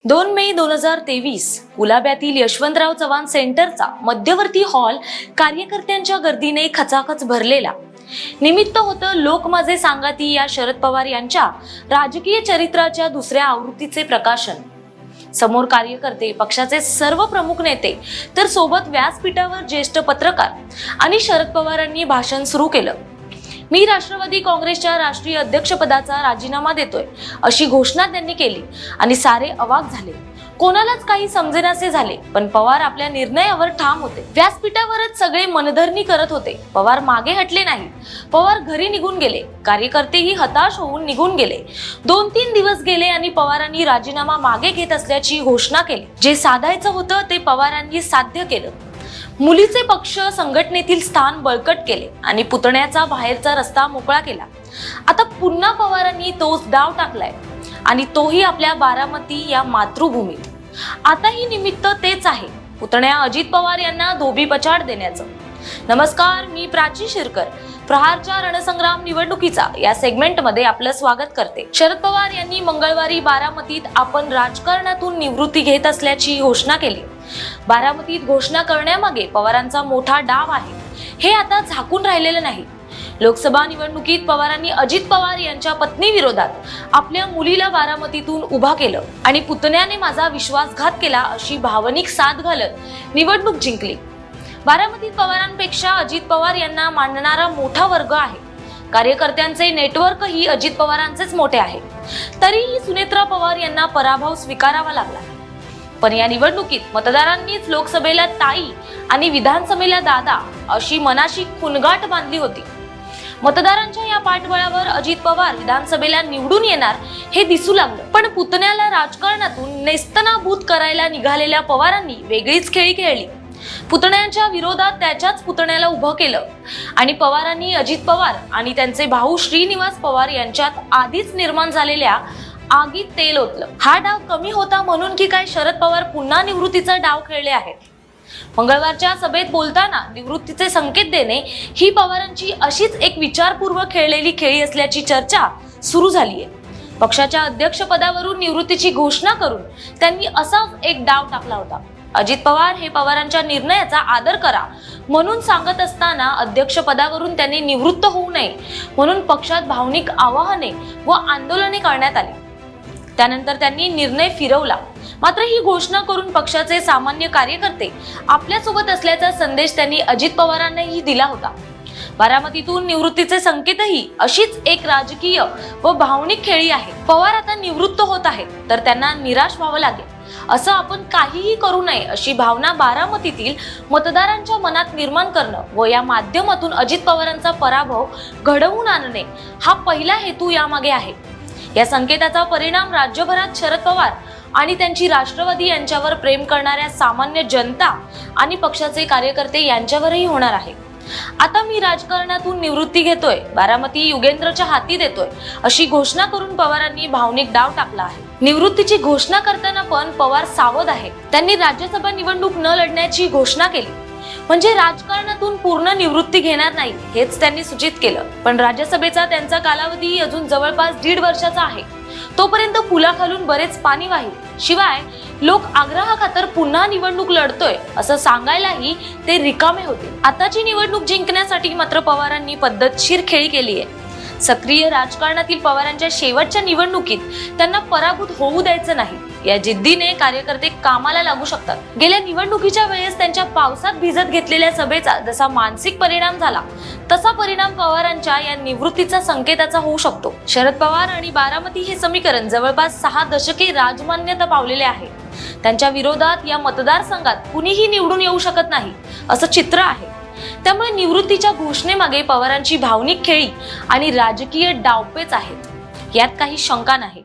2 मे 2023 गुलाब्यातील यशवंतराव चव्हाण सेंटरचा मध्यवर्ती हॉल कार्यकर्त्यांच्या गर्दीने खचाखच भरलेला। निमित्त होतं लोक माझे सांगाती या शरद पवार यांच्या राजकीय चरित्राच्या दुसऱ्या आवृत्तीचे प्रकाशन। समोर कार्यकर्ते, पक्षाचे सर्व प्रमुख नेते, तर सोबत व्यासपीठावर ज्येष्ठ पत्रकार आणि शरद पवारांनी भाषण सुरू केलं। मी राष्ट्रवादी काँग्रेसच्या राष्ट्रीय अध्यक्षपदाचा राजीनामा देतोय अशी घोषणा त्यांनी केली आणि सारे अवाक झाले। कोणालाच काही समजेनासे झाले, पण पवार आपल्या निर्णयावर ठाम होते। व्यासपीठावरच सगळे मनधरणी करत होते। पवार मागे हटले नाही। पवार घरी निघून गेले। कार्यकर्तेही हताश होऊन निघून गेले। 2-3 दिवस गेले आणि पवारांनी राजीनामा मागे घेत असल्याची घोषणा केली। जे साधायचं होतं ते पवारांनी साध्य केलं। मुलीचे पक्ष संघटनेतील स्थान बळकट केले आणि पुतण्याचा बाहेरचा रस्ता मोकळा केला। आता पुन्हा पवारांनी तोच डाव टाकलाय आणि तोही आपल्या बारामती या मातृभूमीत। आताही निमित्त तेच आहे, पुतण्या अजित पवार यांना धोबी पछाड देण्याचं। नमस्कार, मी प्राची शिरकर प्रहारच्या रणसंग्राम निवडणुकीचा या सेगमेंटमध्ये आपलं स्वागत करते। शरद पवार यांनी मंगळवारी बारामतीत आपण राजकारणातून निवृत्ती घेत असल्याची घोषणा केली। बारामतीत घोषणा करण्यामागे पवारांचा मोठा डाव आहे, हे आता झाकून राहिलेलं नाही। लोकसभा निवडणुकीत पवारांनी अजित पवार यांच्या पत्नी विरोधात आपल्या मुलीला बारामतीतून उभा केलं आणि पुतण्याने माझा विश्वासघात केला अशी भावनिक साथ घालत निवडणूक जिंकली। बारामतीत पवारांपेक्षा अजित पवार यांना मानणारा मोठा वर्ग आहे। कार्यकर्त्यांचे नेटवर्कही अजित पवारांचेच मोठे आहे। तरीही सुनेत्रा पवार यांना पराभव स्वीकारावा लागला। पण या निवडणुकीत मतदारांनीच लोकसभेला ताई आणि विधानसभेला दादा अशी मनाशी खुणगाठ बांधली होती। मतदारांच्या या पाठबळावर अजित पवार विधानसभेला निवडून येणार हे दिसू लागलं। पण पुतण्याला राजकारणातून नेस्तनाबूत करायला निघालेल्या पवारांनी वेगळीच खेळी खेळली। पुतण्यांच्या विरोधात त्याच्याच पुतण्याला उभं केलं आणि पवारांनी अजित पवार आणि त्यांचे भाऊ श्रीनिवास पवार यांच्यात आधीच निर्माण झालेल्या आगीत तेल ओतलं। हा डाव कमी होता म्हणून की काय शरद पवार पुन्हा निवृत्तीचा डाव खेळले आहेत? मंगळवारच्या सभेत बोलताना निवृत्तीचे संकेत देणे ही पवारांची अशीच एक विचारपूर्वक खेळलेली खेळी असल्याची चर्चा सुरू झालीय। पक्षाच्या अध्यक्षपदावरून निवृत्तीची घोषणा करून त्यांनी असाच एक डाव टाकला होता। अजित पवार हे पवारांच्या निर्णयाचा आदर करा म्हणून सांगत असताना अध्यक्षपदावरून त्यांनी निवृत्त होऊ नये म्हणून पक्षात भावनिक आवाहने व आंदोलने करण्यात आली। त्यानंतर त्यांनी निर्णय फिरवला। मात्र ही घोषणा करून पक्षाचे सामान्य कार्यकर्ते आपल्या सोबत असल्याचा संदेश त्यांनी अजित पवारांनाही दिला होता। बारामतीतून निवृत्तीचे संकेतही अशीच एक राजकीय व भावनिक खेळी आहे। पवार आता निवृत्त होत आहेत तर त्यांना निराश व्हावं लागेल, असं आपण काहीही करू नये अशी भावना बारामतीतील मतदारांच्या मनात निर्माण करणं व या माध्यमातून अजित पवारांचा पराभव घडवून आणणे हा पहिला हेतू यामागे आहे। या संकेताचा परिणाम राज्यभरात शरद पवार आणि त्यांची राष्ट्रवादी यांच्यावर प्रेम करणाऱ्या सामान्य जनता आणि पक्षाचे कार्यकर्ते यांच्यावरही होणार आहे। आता मी राजकारणातून निवृत्ती घेतोय, बारामती युगेंद्रच्या हाती देतोय अशी घोषणा करून पवारांनी भावनिक डाव टाकला आहे। निवृत्तीची घोषणा करताना पण पवार सावध आहेत। त्यांनी राज्यसभा निवडणूक न लढण्याची घोषणा केली, म्हणजे राजकारणातून पूर्ण निवृत्ती घेणार नाही हेच त्यांनी सूचित केलं। पण राज्यसभेचा त्यांचा कालावधी अजून जवळपास 1.5 वर्षाचा आहे। तोपर्यंत पुलाखालून बरेच पाणी वाहील। शिवाय लोक आग्रहाखातर पुन्हा निवडणूक लढतोय असं सांगायलाही ते रिकामे होते। आताची निवडणूक जिंकण्यासाठी मात्र पवारांनी पद्धतशीर खेळी केली आहे। सक्रिय राजकारणातील पवारांच्या शेवटच्या निवडणुकीत त्यांना पराभूत होऊ द्यायचं नाही या जिद्दीने कार्यकर्ते कामाला लागू शकतात। गेल्या निवडणुकीच्या वेळेस त्यांच्या पावसात भिजत घेतलेल्या सभेचा जसा मानसिक परिणाम झाला तसा परिणाम पवारांच्या या निवृत्तीचा संकेताचा होऊ शकतो। शरद पवार आणि बारामती हे समीकरण जवळपास 6 दशके राजमान्यता पावलेले आहे। त्यांच्या विरोधात या मतदारसंघात कुणीही निवडून येऊ शकत नाही असं चित्र आहे। त्यामुळे निवृत्तीच्या घोषणेमागे पवारांची भावनिक खेळी आणि राजकीय डावपेच आहेत, यात काही शंका नाही।